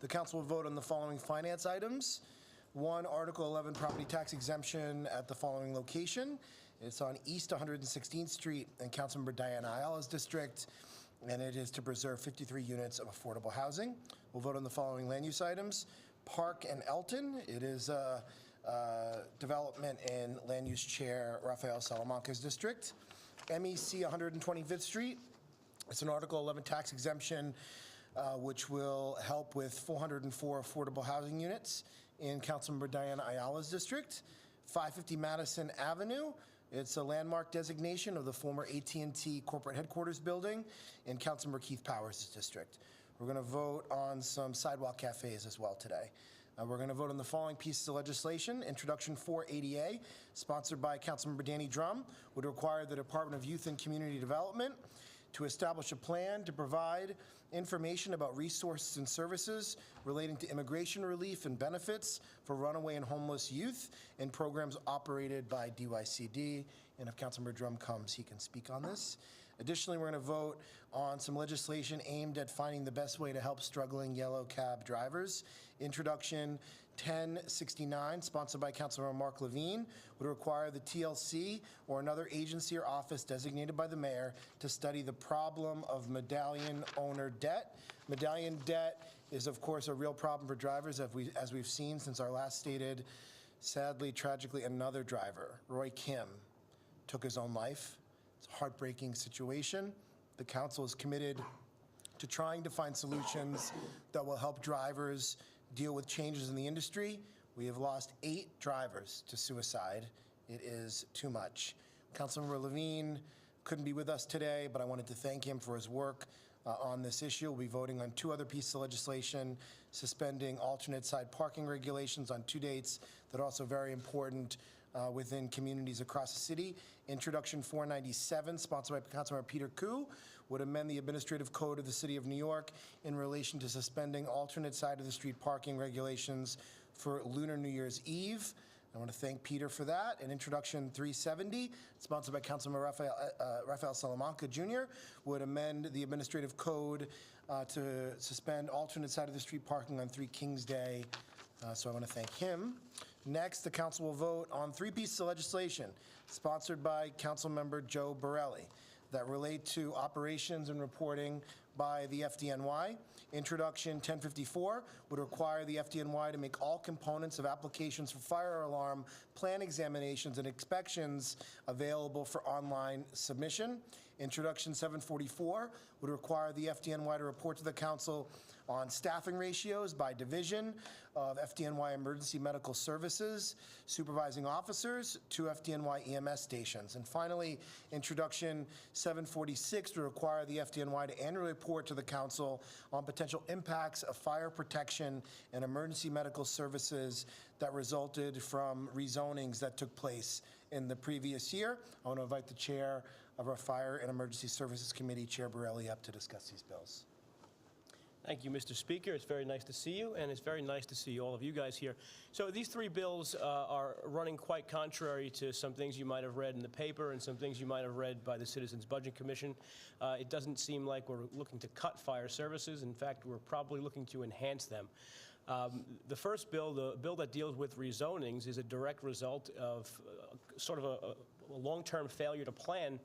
The council will vote on the following finance items. 1, Article 11, property tax exemption at the following location. It's on East 116th Street in Councilmember Diana Ayala's district, and it is to preserve 53 units of affordable housing. We'll vote on the following land use items. Park and Elton, it is development in Land Use Chair Rafael Salamanca's district. MEC 125th Street, it's an Article 11 tax exemption which will help with 404 affordable housing units in Councilmember Diana Ayala's district. 550 Madison Avenue, it's a landmark designation of the former AT&T corporate headquarters building in Councilmember Keith Powers' district. We're going to vote on some sidewalk cafes as well today. We're going to vote on the following pieces of legislation. Introduction 4 ADA, sponsored by Councilmember Danny Drum, would require the Department of Youth and Community Development to establish a plan to provide information about resources and services relating to immigration relief and benefits for runaway and homeless youth in programs operated by DYCD. And if Councilmember Drum comes, he can speak on this. Additionally, we're going to vote on some legislation aimed at finding the best way to help struggling yellow cab drivers. Introduction 1069, sponsored by Councilmember Mark Levine, would require the TLC or another agency or office designated by the mayor to study the problem of medallion owner debt. Medallion debt is, of course, a real problem for drivers, as we've seen since our last stated. Sadly, tragically, another driver, Roy Kim, took his own life. It's a heartbreaking situation. The council is committed to trying to find solutions that will help drivers deal with changes in the industry. We have lost 8 drivers to suicide. It is too much. Councilmember Levine couldn't be with us today, but I wanted to thank him for his work on this issue. We'll be voting on 2 other pieces of legislation, suspending alternate side parking regulations on 2 dates that are also very important within communities across the city. Introduction 497, sponsored by Councilmember Peter Koo, would amend the administrative code of the City of New York in relation to suspending alternate side of the street parking regulations for Lunar New Year's Eve. I want to thank Peter for that. And Introduction 370, sponsored by Councilmember Rafael Salamanca Jr., would amend the administrative code to suspend alternate side of the street parking on 3 Kings Day. So I want to thank him. Next, the council will vote on 3 pieces of legislation sponsored by Councilmember Joe Borelli that relate to operations and reporting by the FDNY. Introduction 1054 would require the FDNY to make all components of applications for fire alarm plan examinations and inspections available for online submission. Introduction 744 would require the FDNY to report to the council on staffing ratios by division of FDNY Emergency Medical Services, supervising officers, 2 FDNY EMS stations. And finally, Introduction 746 would require the FDNY to annually report to the council on potential impacts of fire protection and emergency medical services that resulted from rezonings that took place in the previous year. I want to invite the chair of our Fire and Emergency Services Committee, Chair Borelli, up to discuss these bills. Thank you, Mr. Speaker. It's very nice to see you, and it's very nice to see all of you guys here. So these 3 bills are running quite contrary to some things you might have read in the paper and some things you might have read by the Citizens Budget Commission. It doesn't seem like we're looking to cut fire services. In fact, we're probably looking to enhance them. The first bill, the bill that deals with rezonings, is a direct result of sort of a long-term failure to plan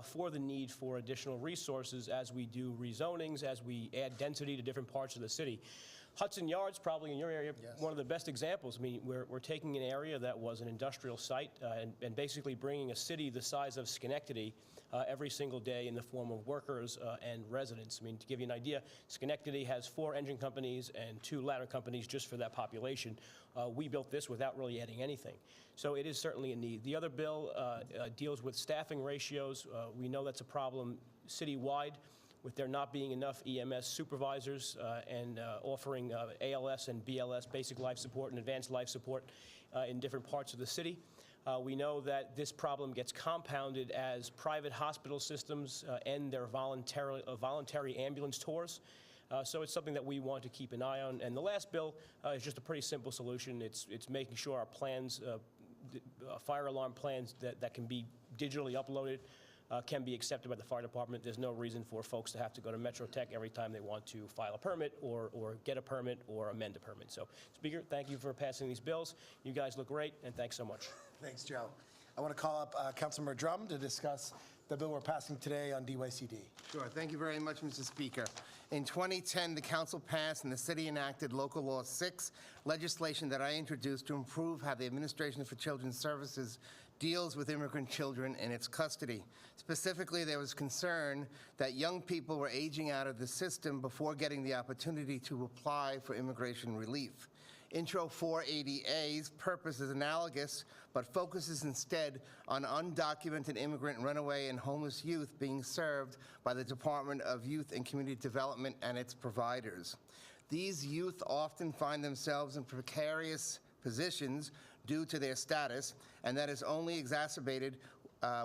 for the need for additional resources as we do rezonings, as we add density to different parts of the city. Hudson Yards, probably in your area, yes, one of the best examples. I mean, we're taking an area that was an industrial site and basically bringing a city the size of Schenectady every single day in the form of workers and residents. I mean, to give you an idea, Schenectady has 4 engine companies and 2 ladder companies just for that population. We built this without really adding anything. So it is certainly a need. The other bill deals with staffing ratios. We know that's a problem citywide, with there not being enough EMS supervisors and offering ALS and BLS, basic life support and advanced life support in different parts of the city. We know that this problem gets compounded as private hospital systems end their voluntary ambulance tours. So it's something that we want to keep an eye on. And the last bill is just a pretty simple solution. It's making sure our plans, fire alarm plans that can be digitally uploaded, can be accepted by the fire department. There's no reason for folks to have to go to Metro Tech every time they want to file a permit or get a permit or amend a permit. So, Speaker, thank you for passing these bills. You guys look great, and thanks so much. Thanks, Joe. I want to call up Councilmember Drum to discuss the bill we're passing today on DYCD. Sure. Thank you very much, Mr. Speaker. In 2010, the council passed and the city enacted Local Law 6, legislation that I introduced to improve how the Administration for Children's Services deals with immigrant children in its custody. Specifically, there was concern that young people were aging out of the system before getting the opportunity to apply for immigration relief. Intro 480A's purpose is analogous, but focuses instead on undocumented immigrant, runaway, and homeless youth being served by the Department of Youth and Community Development and its providers. These youth often find themselves in precarious positions due to their status, and that is only exacerbated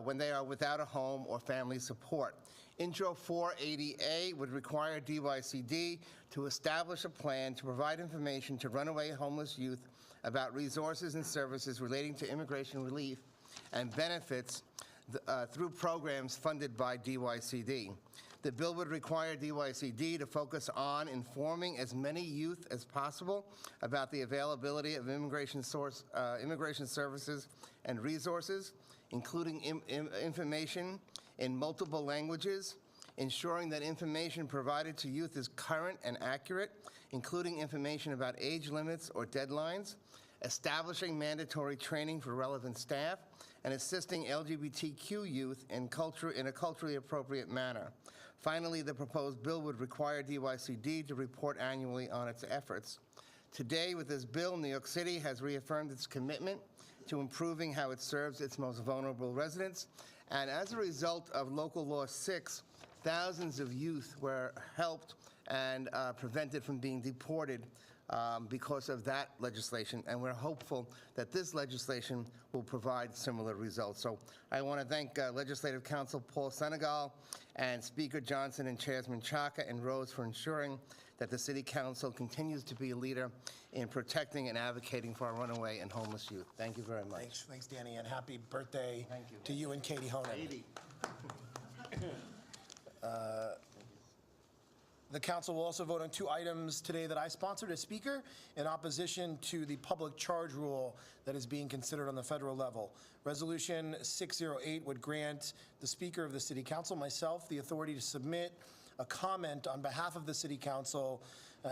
when they are without a home or family support. Intro 480A would require DYCD to establish a plan to provide information to runaway homeless youth about resources and services relating to immigration relief and benefits through programs funded by DYCD. The bill would require DYCD to focus on informing as many youth as possible about the availability of immigration services and resources, including information in multiple languages, ensuring that information provided to youth is current and accurate, including information about age limits or deadlines, establishing mandatory training for relevant staff, and assisting LGBTQ youth in a culturally appropriate manner. Finally, the proposed bill would require DYCD to report annually on its efforts. Today, with this bill, New York City has reaffirmed its commitment to improving how it serves its most vulnerable residents. And as a result of Local Law 6, thousands of youth were helped and prevented from being deported because of that legislation. And we're hopeful that this legislation will provide similar results. So I want to thank Legislative Counsel Paul Senegal and Speaker Johnson and Chairman Chaka and Rose for ensuring that the City Council continues to be a leader in protecting and advocating for our runaway and homeless youth. Thank you very much. Thanks, Danny, and happy birthday to you and Katie Honan. 80. The council will also vote on 2 items today that I sponsored as Speaker in opposition to the public charge rule that is being considered on the federal level. Resolution 608 would grant the Speaker of the City Council, myself, the authority to submit a comment on behalf of the City Council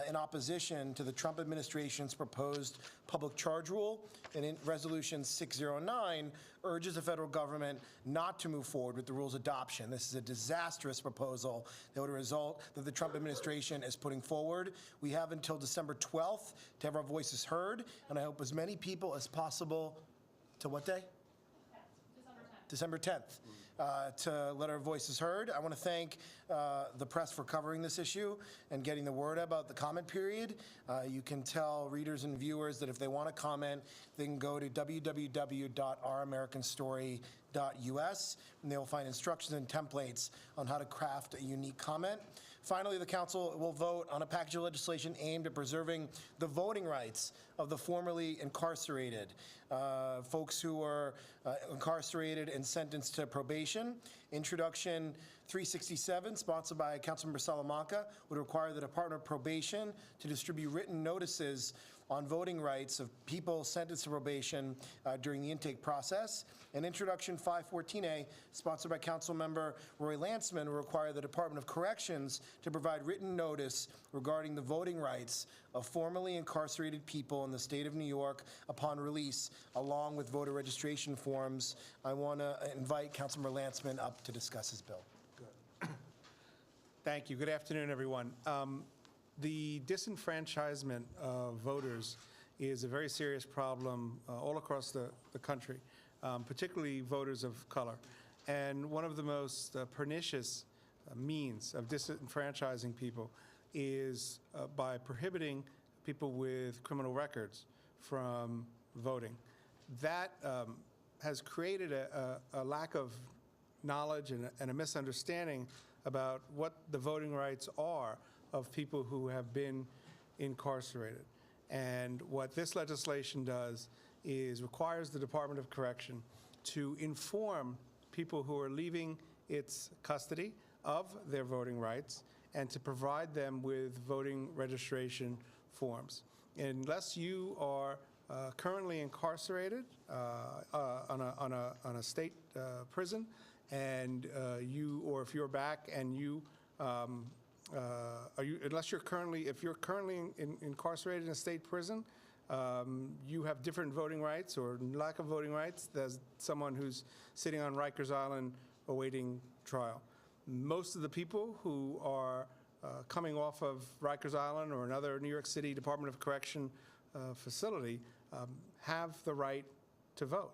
in opposition to the Trump administration's proposed public charge rule. And in Resolution 609 urges the federal government not to move forward with the rule's adoption. This is a disastrous proposal that would result that the Trump administration is putting forward. We have until December 12th to have our voices heard, and I hope as many people as possible, to what day? December 10th. To let our voices heard. I want to thank the press for covering this issue and getting the word about the comment period. You can tell readers and viewers that if they want to comment, they can go to www.ouramericanstory.us, and they will find instructions and templates on how to craft a unique comment. Finally, the council will vote on a package of legislation aimed at preserving the voting rights of the formerly incarcerated, folks who are incarcerated and sentenced to probation. Introduction 367, sponsored by Councilmember Salamanca, would require the Department of Probation to distribute written notices on voting rights of people sentenced to probation during the intake process. And Introduction 514A, sponsored by Councilmember Roy Lantzman, will require the Department of Corrections to provide written notice regarding the voting rights of formerly incarcerated people in the state of New York upon release, along with voter registration forms. I want to invite Councilmember Lantzman up to discuss his bill. Thank you. Good afternoon, everyone. The disenfranchisement of voters is a very serious problem all across the country, particularly voters of color. And one of the most pernicious means of disenfranchising people is by prohibiting people with criminal records from voting. That has created a lack of knowledge and a misunderstanding about what the voting rights are of people who have been incarcerated. And what this legislation does is requires the Department of Correction to inform people who are leaving its custody of their voting rights and to provide them with voting registration forms. Unless you are currently incarcerated on a state prison, and or if you're back and unless you're currently, if you're currently incarcerated in a state prison, you have different voting rights or lack of voting rights than someone who's sitting on Rikers Island awaiting trial. Most of the people who are coming off of Rikers Island or another New York City Department of Correction facility have the right to vote.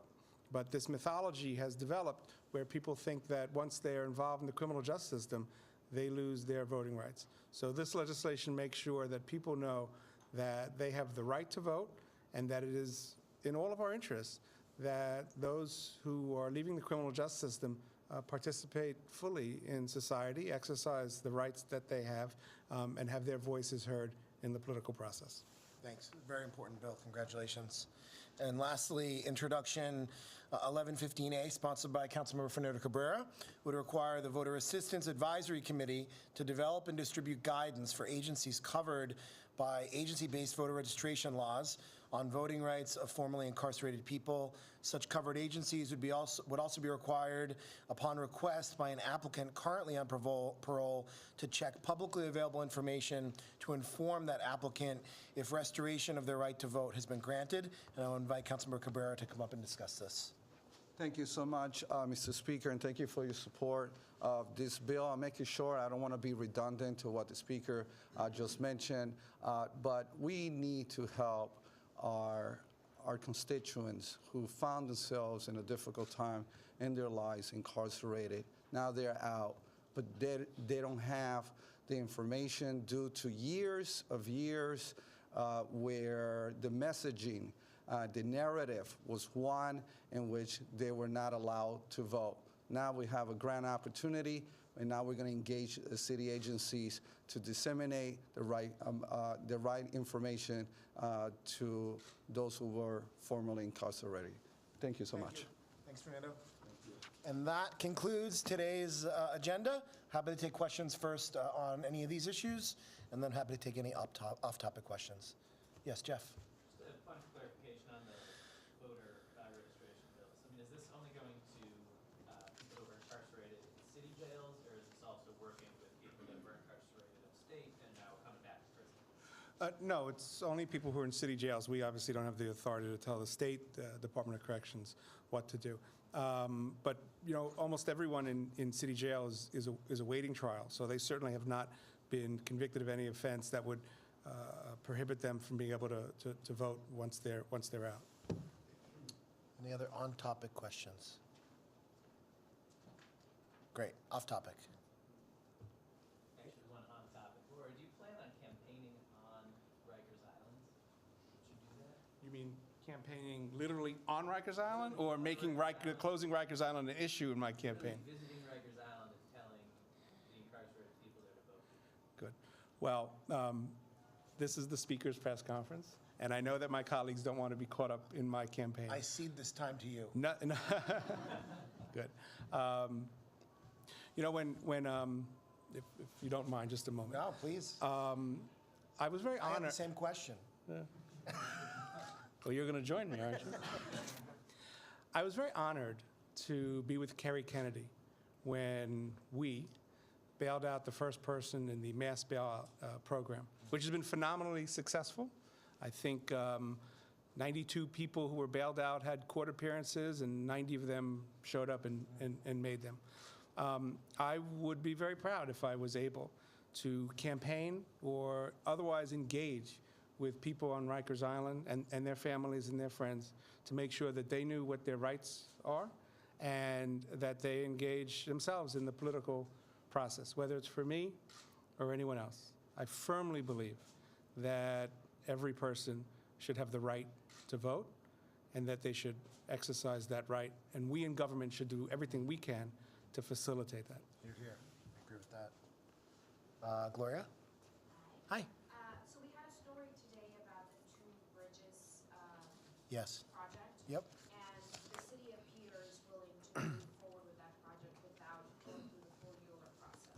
But this mythology has developed where people think that once they're involved in the criminal justice system, they lose their voting rights. So this legislation makes sure that people know that they have the right to vote and that it is in all of our interests that those who are leaving the criminal justice system participate fully in society, exercise the rights that they have, and have their voices heard in the political process. Thanks. Very important bill. Congratulations. And lastly, introduction 1115A, sponsored by Councilmember Fernando Cabrera, would require the Voter Assistance Advisory Committee to develop and distribute guidance for agencies covered by agency-based voter registration laws on voting rights of formerly incarcerated people. Such covered agencies would also be required upon request by an applicant currently on parole to check publicly available information to inform that applicant if restoration of their right to vote has been granted. And I'll invite Councilmember Cabrera to come up and discuss this. Thank you so much, Mr. Speaker, and thank you for your support of this bill. I'm making sure I don't want to be redundant to what the Speaker just mentioned, but we need to help our constituents who found themselves in a difficult time in their lives, incarcerated. Now they're out, but they don't have the information due to years where the messaging, the narrative was one in which they were not allowed to vote. Now we have a grand opportunity, and now we're going to engage the city agencies to disseminate the right information to those who were formerly incarcerated. Thank you so much. Thanks, Fernando. And that concludes today's agenda. Happy to take questions first on any of these issues, and then happy to take any off-topic questions. Yes, Jeff. Just a point of clarification on the voter registration bills. I mean, is this only going to people who are incarcerated in city jails, or is this also working with people that were incarcerated upstate and now coming back to prison? No, it's only people who are in city jails. We obviously don't have the authority to tell the state Department of Corrections what to do. But you know, almost everyone in city jail is awaiting trial, so they certainly have not been convicted of any offense that would prohibit them from being able to vote once they're out. Any other on-topic questions? Great. Off-topic. Actually, one on topic. Laura, do you plan on campaigning on Rikers Island? Would you do that? You mean campaigning literally on Rikers Island, or making closing Rikers Island an issue in my campaign? Really visiting Rikers Island and telling the incarcerated people there to vote. Good. Well, this is the Speaker's press conference, and I know that my colleagues don't want to be caught up in my campaign. I cede this time to you. No. Good. You know, if you don't mind, just a moment. No, please. I was very I have honored. the same question. Well, you're going to join me, aren't you? I was very honored to be with Kerry Kennedy when we bailed out the first person in the mass bailout program, which has been phenomenally successful. I think 92 people who were bailed out had court appearances, and 90 of them showed up and made them. I would be very proud if I was able to campaign or otherwise engage with people on Rikers Island and their families and their friends to make sure that they knew what their rights are and that they engage themselves in the political process, whether it's for me or anyone else. I firmly believe that every person should have the right to vote and that they should exercise that right, and we in government should do everything we can to facilitate that. You're here. I agree with that. Gloria? Hi. So we had a story today about the Two Bridges Yes. project. Yep. And the city appears willing to move forward with that project without going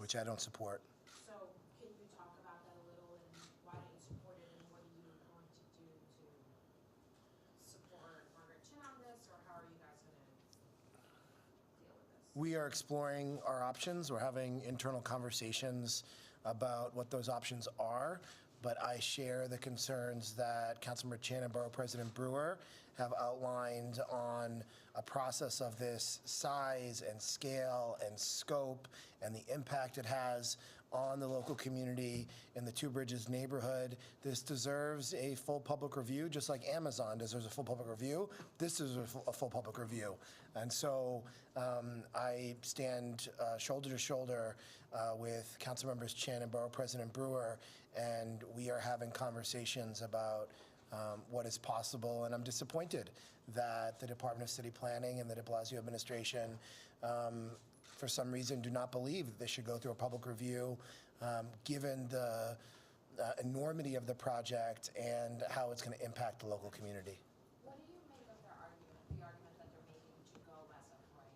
which I don't support. So can you talk about that a little and why don't you support it and what are you going to do to support Margaret Chin on this, or how are you guys going to deal with this? We are exploring our options. We're having internal conversations about what those options are, but I share the concerns that Councilmember Chin and Borough President Brewer have outlined on a process of this size and scale and scope and the impact it has on the local community in the Two Bridges neighborhood. This deserves a full public review, just like Amazon deserves a full public review. This deserves a full public review. And so I stand shoulder to shoulder with Council Members Chin and Borough President Brewer, and we are having conversations about what is possible. And I'm disappointed that the Department of City Planning and the de Blasio administration for some reason do not believe that this should go through a public review, given the enormity of the project and how it's going to impact the local community. What do you make of their argument, the argument that they're making to go less of right?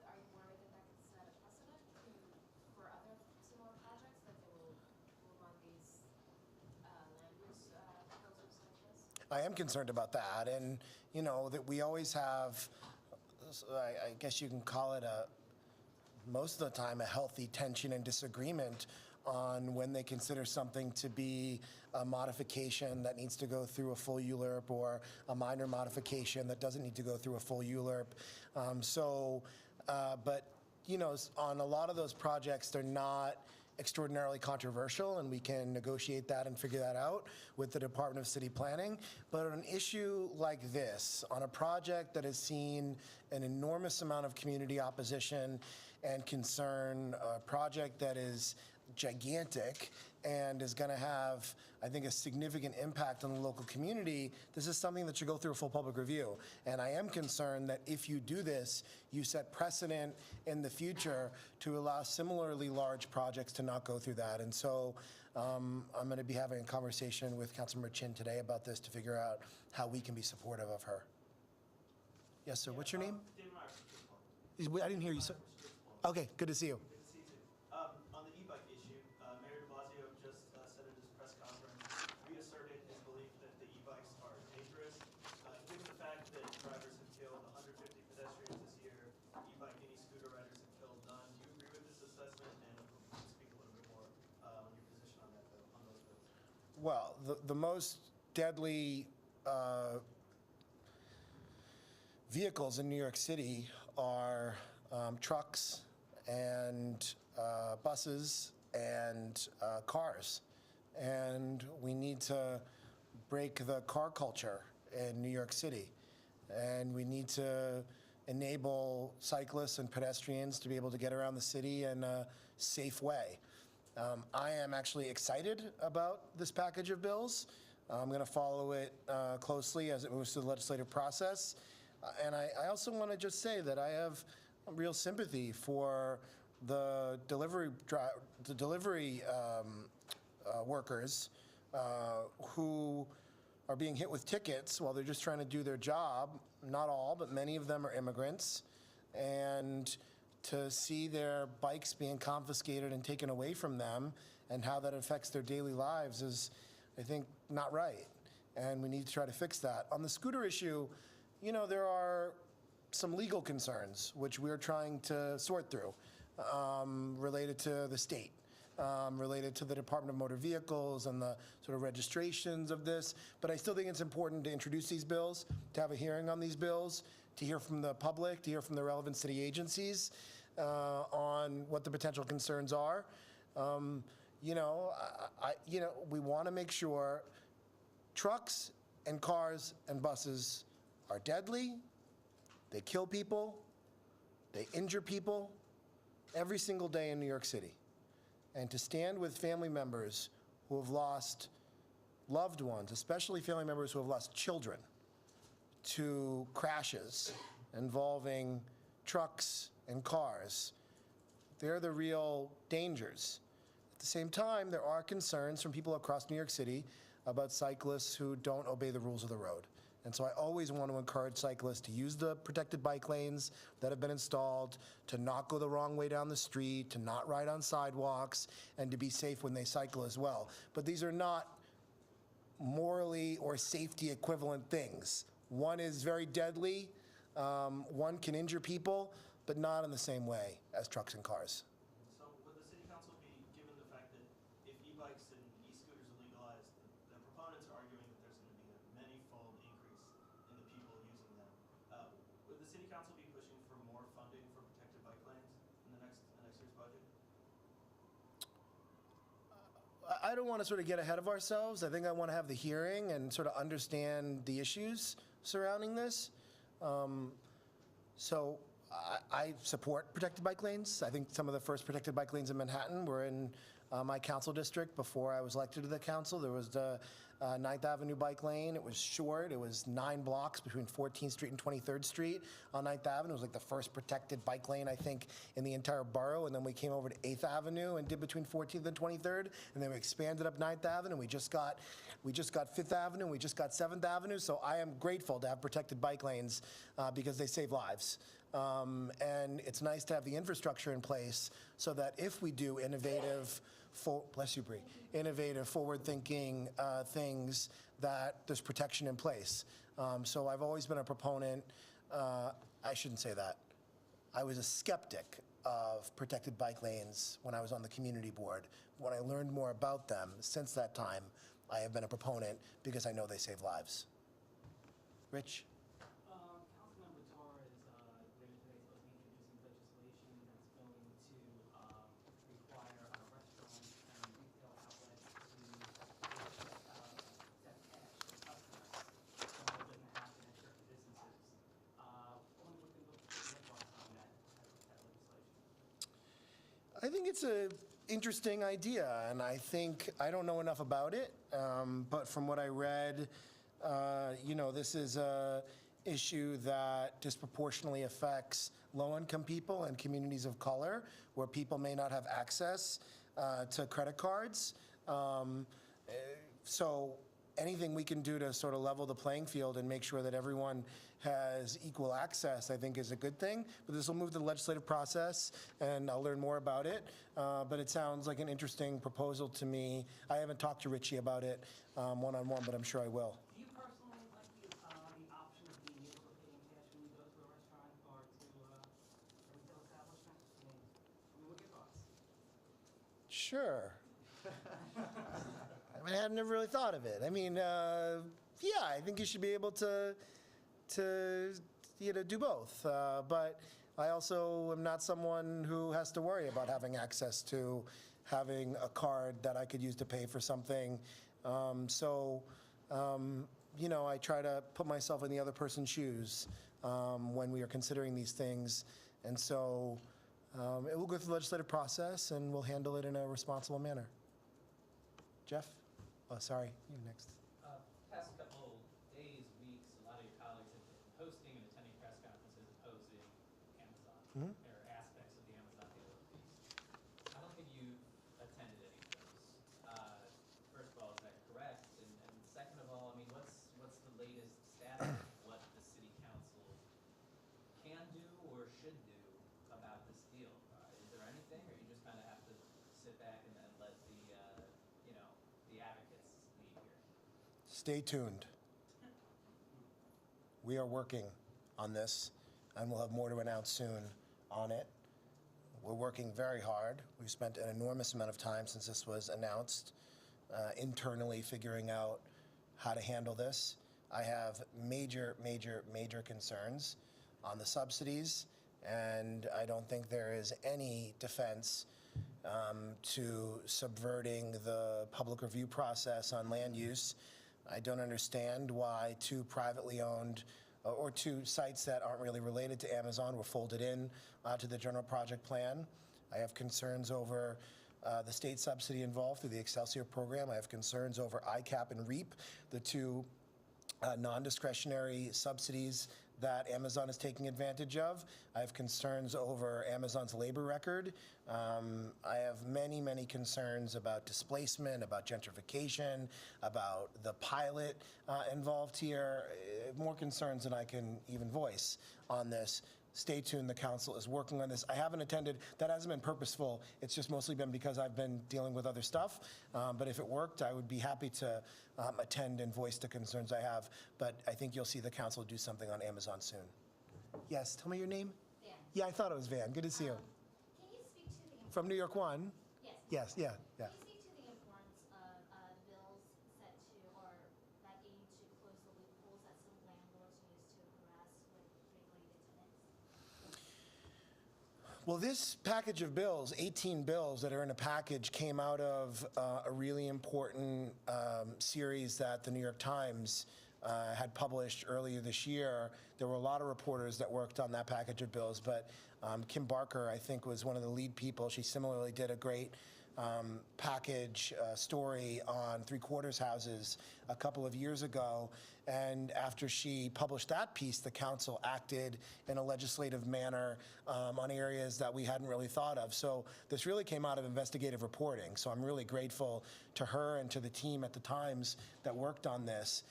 Are you worried that that could set a precedent for other similar projects, that they will move on these land use proposals like this? I am concerned about that, and you know that we always have, I guess you can call it most of the time a healthy tension and disagreement on when they consider something to be a modification that needs to go through a full ULURP or a minor modification that doesn't need to go through a full ULURP. But you know, on a lot of those projects, they're not extraordinarily controversial, and we can negotiate that and figure that out with the Department of City Planning. But on an issue like this, on a project that has seen an enormous amount of community opposition and concern, a project that is gigantic and is going to have, I think, a significant impact on the local community, this is something that should go through a full public review. And I am concerned that if you do this, you set precedent in the future to allow similarly large projects to not go through that. And so I'm going to be having a conversation with Councilmember Chin today about this to figure out how we can be supportive of her. Yes, sir. What's your name? I didn't hear you, sir. Okay, good to see you. On the e-bike issue, Mayor de Blasio just said at his press conference, reasserted his belief that the e-bikes are dangerous. Given the fact that drivers have killed 150 pedestrians this year, e-bike and e-scooter riders have killed none, do you agree with this assessment? And can you speak a little bit more on your position on that bill, on those bills? Well, the most deadly vehicles in New York City are trucks and buses and cars. And we need to break the car culture in New York City. And we need to enable cyclists and pedestrians to be able to get around the city in a safe way. I am actually excited about this package of bills. I'm going to follow it closely as it moves through the legislative process. And I also want to just say that I have real sympathy for the delivery workers who are being hit with tickets while they're just trying to do their job. Not all, but many of them are immigrants. And to see their bikes being confiscated and taken away from them and how that affects their daily lives is, I think, not right. And we need to try to fix that. On the scooter issue, you know, there are some legal concerns which we're trying to sort through related to the state, related to the Department of Motor Vehicles and the sort of registrations of this. But I still think it's important to introduce these bills, to have a hearing on these bills, to hear from the public, to hear from the relevant city agencies on what the potential concerns are. You know, we want to make sure trucks and cars and buses are deadly. They kill people. They injure people every single day in New York City. And to stand with family members who have lost loved ones, especially family members who have lost children, to crashes involving trucks and cars, they're the real dangers. At the same time, there are concerns from people across New York City about cyclists who don't obey the rules of the road. And so I always want to encourage cyclists to use the protected bike lanes that have been installed, to not go the wrong way down the street, to not ride on sidewalks, and to be safe when they cycle as well. But these are not morally or safety equivalent things. One is very deadly, one can injure people, but not in the same way as trucks and cars. So would the city council be, given the fact that if e-bikes and e-scooters are legalized, the proponents are arguing that there's going to be a many-fold increase in the people using them. Would the city council be pushing for more funding for protected bike lanes in the next year's budget? I don't want to sort of get ahead of ourselves. I think I want to have the hearing and sort of understand the issues surrounding this. So I support protected bike lanes. I think some of the first protected bike lanes in Manhattan were in my council district before I was elected to the council. There was the 9th Avenue bike lane. It was short. It was 9 blocks between 14th Street and 23rd Street on 9th Avenue. It was like the first protected bike lane, I think, in the entire borough. And then we came over to 8th Avenue and did between 14th and 23rd. And then we expanded up 9th Avenue. We just got 5th Avenue. We just got 7th Avenue. So I am grateful to have protected bike lanes because they save lives. And it's nice to have the infrastructure in place so that if we do innovative, forward-thinking things, that there's protection in place. So I've always been a proponent, I shouldn't say that. I was a skeptic of protected bike lanes when I was on the community board. When I learned more about them, since that time, I have been a proponent because I know they save lives. Rich? Councilmember Torres, later today, is supposed to be introducing legislation that's going to require restaurants and retail outlets to accept cash for customers, so it doesn't happen at certain businesses. I wonder what your thoughts on that legislation. I think it's an interesting idea, and I don't know enough about it, but from what I read, this is a issue that disproportionately affects low-income people and communities of color, where people may not have access to credit cards. So anything we can do to sort of level the playing field and make sure that everyone has equal access, I think is a good thing. But this will move to the legislative process, and I'll learn more about it. But it sounds like an interesting proposal to me. I haven't talked to Richie about it one-on-one, but I'm sure I will. Do you personally like the option of being able to pay in cash when you go to a restaurant or to a retail establishment? I mean, what are your thoughts? Sure. I had never really thought of it. I mean, yeah, I think you should be able to do both. But I also am not someone who has to worry about having access to having a card that I could use to pay for something. I try to put myself in the other person's shoes when we are considering these things. And so it will go through the legislative process, and we'll handle it in a responsible manner. Jeff? Oh, sorry, you next. Past couple days, weeks, a lot of your colleagues have been hosting and attending press conferences opposing Amazon, or aspects of the Amazon deal piece. I don't think you attended any of those. First of all, is that correct? And second of all, I mean, what's the latest status of what the city council can do or should do about this deal? Is there anything, or you just kind of have to sit back and let the advocates lead here? Stay tuned. We are working on this, and we'll have more to announce soon on it. We're working very hard. We've spent an enormous amount of time since this was announced internally figuring out how to handle this. I have major concerns on the subsidies, and I don't think there is any defense to subverting the public review process on land use. I don't understand why 2 privately owned or 2 sites that aren't really related to Amazon were folded in to the general project plan. I have concerns over the state subsidy involved through the Excelsior program. I have concerns over ICAP and REAP, the 2 non-discretionary subsidies that Amazon is taking advantage of. I have concerns over Amazon's labor record. I have many, many concerns about displacement, about gentrification, about the pilot involved here. More concerns than I can even voice on this. Stay tuned, the council is working on this. I haven't attended, that hasn't been purposeful, it's just mostly been because I've been dealing with other stuff. But if it worked, I would be happy to attend and voice the concerns I have. But I think you'll see the council do something on Amazon soon. Yes, tell me your name? Van. Yeah, I thought it was Van, good to see you. Can you speak to the, From New York One? yes, Yes, yeah, yeah. can you speak to the importance of bills set to, or that aim to close the loopholes that some landlords use to harass with regulated tenants? Well, this package of bills, 18 bills that are in a package, came out of a really important series that the New York Times had published earlier this year. There were a lot of reporters that worked on that package of bills, but Kim Barker, I think, was one of the lead people. She similarly did a great package story on three-quarters houses a couple of years ago. And after she published that piece, the council acted in a legislative manner on areas that we hadn't really thought of. So this really came out of investigative reporting. So I'm really grateful to her and to the team at the Times that worked on this.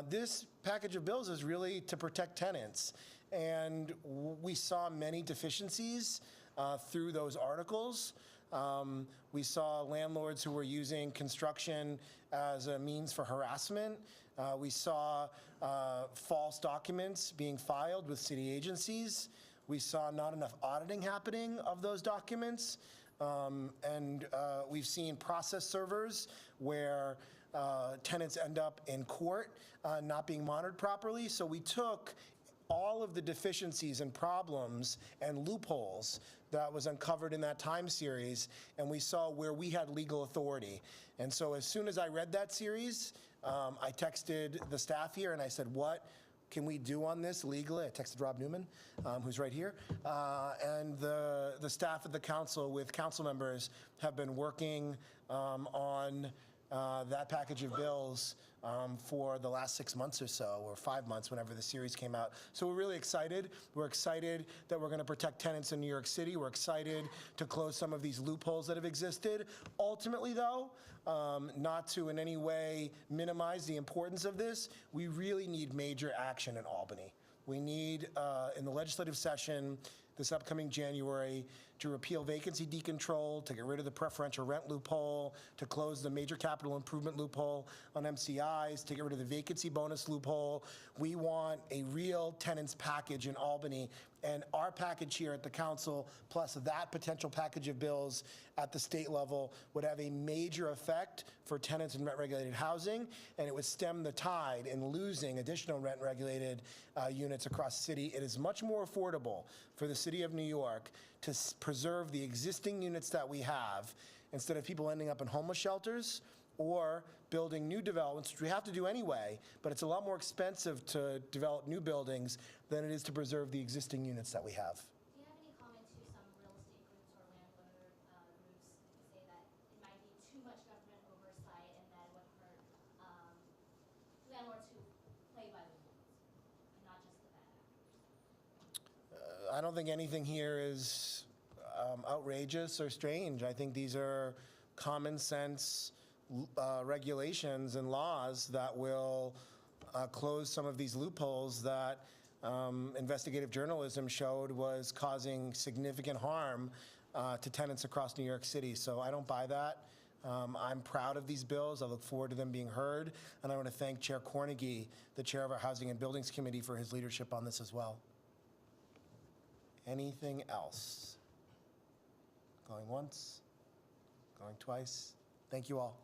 This package of bills is really to protect tenants. And we saw many deficiencies through those articles. We saw landlords who were using construction as a means for harassment. We saw false documents being filed with city agencies. We saw not enough auditing happening of those documents. And we've seen process servers where tenants end up in court not being monitored properly. So we took all of the deficiencies and problems and loopholes that was uncovered in that time series, and we saw where we had legal authority. And so as soon as I read that series, I texted the staff here and I said, what can we do on this legally? I texted Rob Newman, who's right here. And the staff at the council with council members have been working on that package of bills for the last 6 months or so, or 5 months, whenever the series came out. So we're really excited. We're excited that we're going to protect tenants in New York City. We're excited to close some of these loopholes that have existed. Ultimately, though, not to in any way minimize the importance of this, we really need major action in Albany. We need, in the legislative session this upcoming January, to repeal vacancy decontrol, to get rid of the preferential rent loophole, to close the major capital improvement loophole on MCIs, to get rid of the vacancy bonus loophole. We want a real tenants package in Albany, and our package here at the council, plus that potential package of bills at the state level, would have a major effect for tenants in rent-regulated housing, and it would stem the tide in losing additional rent-regulated units across the city. It is much more affordable for the city of New York to preserve the existing units that we have, instead of people ending up in homeless shelters or building new developments, which we have to do anyway, but it's a lot more expensive to develop new buildings than it is to preserve the existing units that we have. Do you have any comment to some real estate groups or landlord groups who say that it might be too much government oversight and that it would hurt landlords who play by the rules and not just the bad actors? I don't think anything here is outrageous or strange. I think these are common sense regulations and laws that will close some of these loopholes that investigative journalism showed was causing significant harm to tenants across New York City. So I don't buy that. I'm proud of these bills. I look forward to them being heard. And I want to thank Chair Cornegie, the chair of our Housing and Buildings Committee, for his leadership on this as well. Anything else? Going once? Going twice? Thank you all.